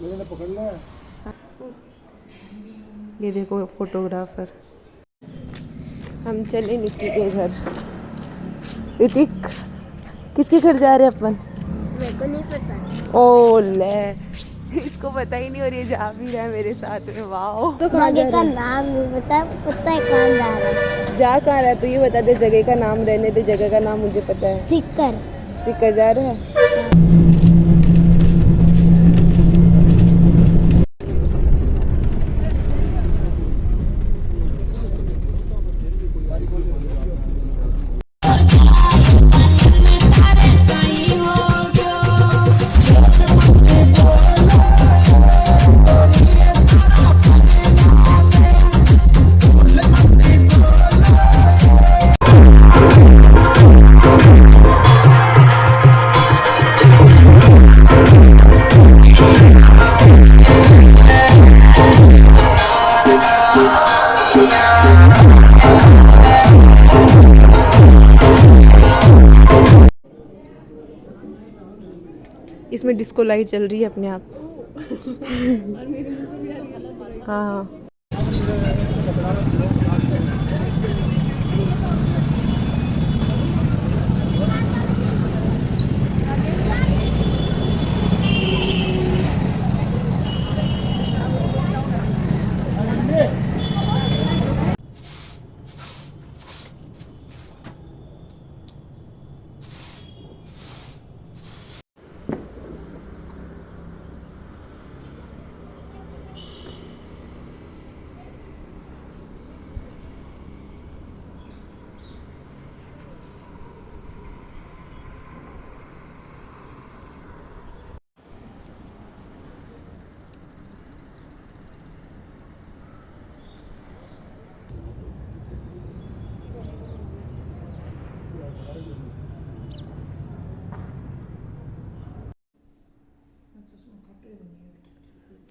ये देखो फोटोग्राफर। हम चले निक्की के घर। ऋतिक, किसके घर जा रहे हैं अपन? मेरे को नहीं पता। ओ ले, इसको पता ही नहीं और ये जा भी रहा है मेरे साथ में। वाओ। तो जगह का नाम नहीं पता, पता है कहाँ जा रहा है। जा कहाँ रहा है तो ये बता दे। जगह का नाम रहने दे, जगह का नाम मुझे पता है। सिक्कर। सिक्कर जा रहा है। इसमें डिस्को लाइट चल रही है अपने आप। हाँ हाँ।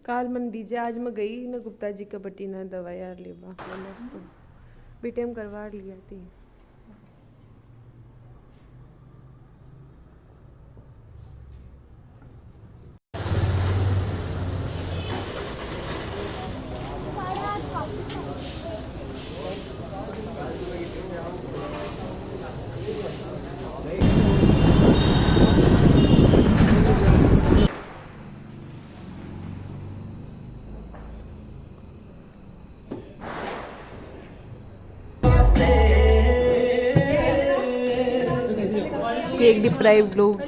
काल मन दीजिए। आज मैं गई न गुप्ता जी का बटी ना दवा यार लेवा मस्त बीटेम करवा लिया थी। एक डिप्राइव्ड लोग